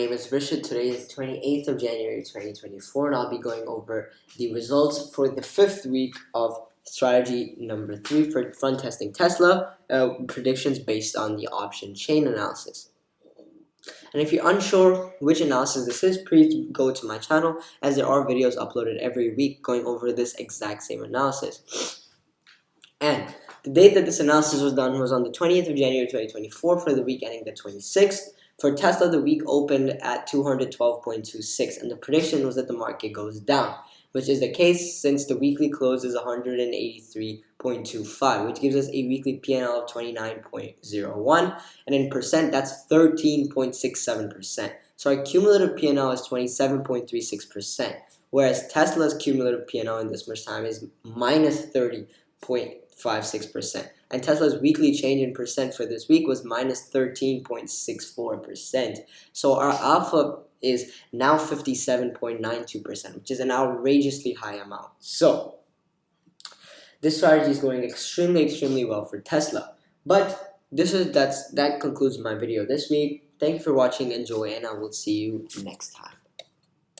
My name is Rishad. Today is 28th of January 2024, and I'll be going over the results for the 5th week of strategy number 3 for front testing Tesla, predictions based on the option chain analysis. And if you're unsure which analysis this is, please go to my channel, as there are videos uploaded every week going over this exact same analysis. And the date that this analysis was done was on the 20th of January 2024 for the week ending the 26th. For Tesla, the week opened at 212.26, and the prediction was that the market goes down, which is the case since the weekly close is 183.25, which gives us a weekly P&L of 29.01, and in percent, that's 13.67%. So our cumulative P&L is 27.36%, whereas Tesla's cumulative P&L in this much time is minus 30.56%. And Tesla's weekly change in percent for this week was minus 13.64%. So our alpha is now 57.92%, which is an outrageously high amount. So this strategy is going extremely well for Tesla. But that concludes my video this week. Thank you for watching. Enjoy, and I will see you next time.